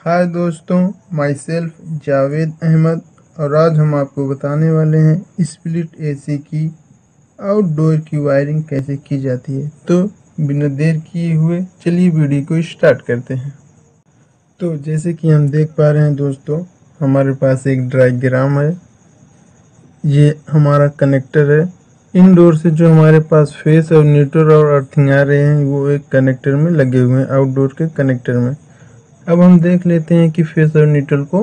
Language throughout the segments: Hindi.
हाय दोस्तों, माई सेल्फ जावेद अहमद और आज हम आपको बताने वाले हैं स्प्लिट एसी की आउटडोर की वायरिंग कैसे की जाती है। तो बिना देर किए हुए चलिए वीडियो को स्टार्ट करते हैं। तो जैसे कि हम देख पा रहे हैं दोस्तों, हमारे पास एक डायग्राम है। ये हमारा कनेक्टर है। इनडोर से जो हमारे पास फेस और न्यूट्रल और अर्थिंग आ रहे हैं वो एक कनेक्टर में लगे हुए हैं, आउटडोर के कनेक्टर में। अब हम देख लेते हैं कि फेस और न्यूट्रल को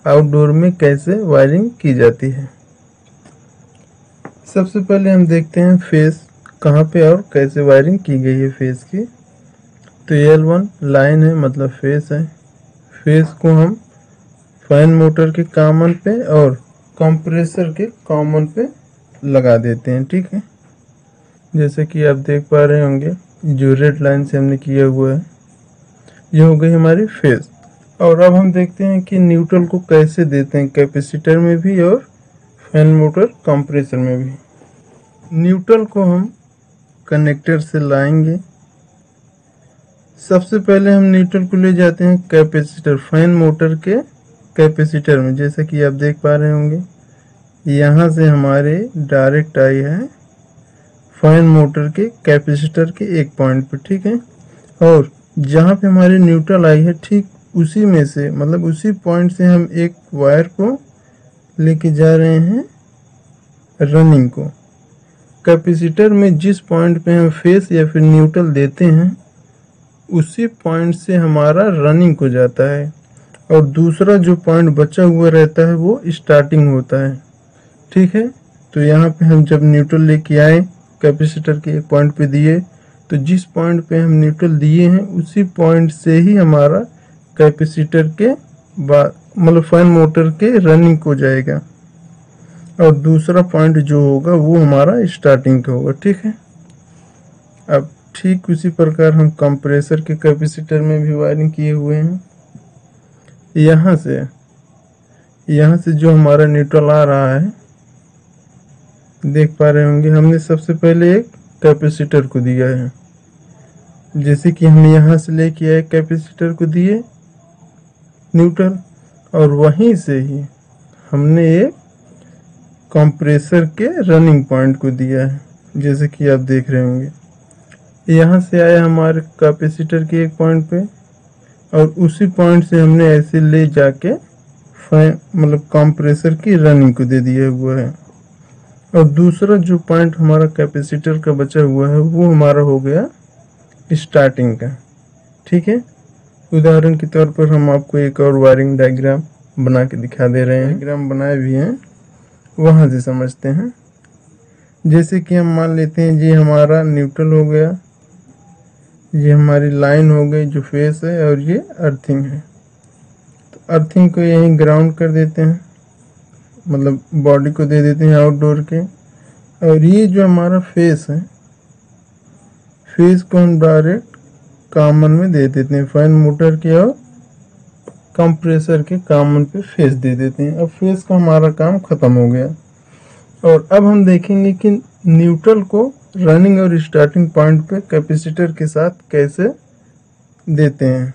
आउटडोर में कैसे वायरिंग की जाती है। सबसे पहले हम देखते हैं फेस कहाँ पे और कैसे वायरिंग की गई है फेस की। तो L1 लाइन है, मतलब फेस है। फेस को हम फैन मोटर के कॉमन पे और कंप्रेसर के कॉमन पे लगा देते हैं, ठीक है। जैसे कि आप देख पा रहे होंगे, जो रेड लाइन से हमने किया हुआ है ये हो गई हमारी फेस। और अब हम देखते हैं कि न्यूट्रल को कैसे देते हैं, कैपेसिटर में भी और फैन मोटर कंप्रेसर में भी। न्यूट्रल को हम कनेक्टर से लाएंगे। सबसे पहले हम न्यूट्रल को ले जाते हैं कैपेसिटर, फैन मोटर के कैपेसिटर में। जैसे कि आप देख पा रहे होंगे, यहाँ से हमारे डायरेक्ट आई है फैन मोटर के कैपेसिटर के एक पॉइंट पे, ठीक है। और जहाँ पे हमारी न्यूट्रल आई है ठीक उसी में से, मतलब उसी पॉइंट से हम एक वायर को लेके जा रहे हैं रनिंग को। कैपेसिटर में जिस पॉइंट पे हम फेस या फिर न्यूट्रल देते हैं उसी पॉइंट से हमारा रनिंग को जाता है, और दूसरा जो पॉइंट बचा हुआ रहता है वो स्टार्टिंग होता है, ठीक है। तो यहाँ पे हम जब न्यूट्रल लेके आए, कैपेसिटर के एक पॉइंट पे दिए, तो जिस पॉइंट पे हम न्यूट्रल दिए हैं उसी पॉइंट से ही हमारा कैपेसिटर के बाद मतलब फैन मोटर के रनिंग को जाएगा, और दूसरा पॉइंट जो होगा वो हमारा स्टार्टिंग का होगा, ठीक है। अब ठीक उसी प्रकार हम कंप्रेसर के कैपेसिटर में भी वायरिंग किए हुए हैं। यहाँ से जो हमारा न्यूट्रल आ रहा है, देख पा रहे होंगे, हमने सबसे पहले एक कैपेसिटर को दिया है। जैसे कि हम यहाँ से लेके आए, कैपेसिटर को दिए न्यूट्रल, और वहीं से ही हमने एक कंप्रेसर के रनिंग पॉइंट को दिया है। जैसे कि आप देख रहे होंगे, यहाँ से आया हमारे कैपेसिटर के एक पॉइंट पे, और उसी पॉइंट से हमने ऐसे ले जाके फैन मतलब कंप्रेसर की रनिंग को दे दिया हुआ है। और दूसरा जो पॉइंट हमारा कैपेसिटर का बचा हुआ है वो हमारा हो गया स्टार्टिंग का, ठीक है। उदाहरण के तौर पर हम आपको एक और वायरिंग डायग्राम बना के दिखा दे रहे हैं। डायग्राम बनाए भी हैं, वहाँ से समझते हैं। जैसे कि हम मान लेते हैं ये हमारा न्यूट्रल हो गया, ये हमारी लाइन हो गई जो फेस है, और ये अर्थिंग है। तो अर्थिंग को यहीं ग्राउंड कर देते हैं, मतलब बॉडी को दे देते हैं आउटडोर के। और ये जो हमारा फेस है, फेस को हम डायरेक्ट कॉमन में दे देते हैं, फैन मोटर के और कंप्रेसर के कॉमन पे फेस दे देते हैं। अब फेस का हमारा काम खत्म हो गया। और अब हम देखेंगे कि न्यूट्रल को रनिंग और स्टार्टिंग पॉइंट पे कैपेसिटर के साथ कैसे देते हैं।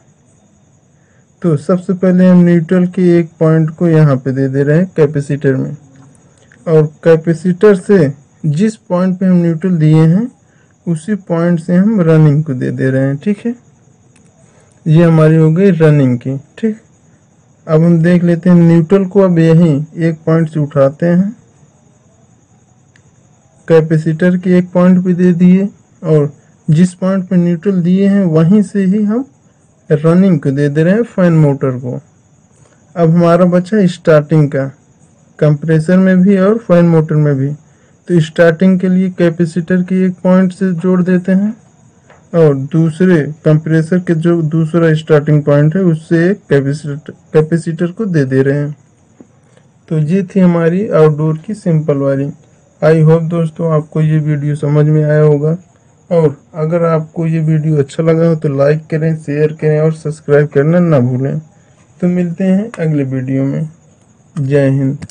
तो सबसे पहले हम न्यूट्रल के एक पॉइंट को यहाँ पे दे दे रहे हैं कैपेसिटर में, और कैपेसिटर से जिस पॉइंट पे हम न्यूट्रल दिए हैं उसी पॉइंट से हम रनिंग को दे दे रहे हैं, ठीक है। ये हमारी हो गई रनिंग की, ठीक। अब हम देख लेते हैं न्यूट्रल को। अब यहीं एक पॉइंट से उठाते हैं, कैपेसिटर के एक पॉइंट पे दे दिए, और जिस पॉइंट पे न्यूट्रल दिए हैं वहीं से ही हम रनिंग को दे दे रहे हैं फैन मोटर को। अब हमारा बचा स्टार्टिंग का, कंप्रेसर में भी और फैन मोटर में भी। तो स्टार्टिंग के लिए कैपेसिटर के एक पॉइंट से जोड़ देते हैं, और दूसरे कंप्रेसर के जो दूसरा स्टार्टिंग पॉइंट है उससे एक कैपेसिटर को दे दे रहे हैं। तो ये थी हमारी आउटडोर की सिंपल वायरिंग। आई होप दोस्तों आपको ये वीडियो समझ में आया होगा, और अगर आपको ये वीडियो अच्छा लगा हो तो लाइक करें, शेयर करें और सब्सक्राइब करना ना भूलें। तो मिलते हैं अगले वीडियो में। जय हिंद।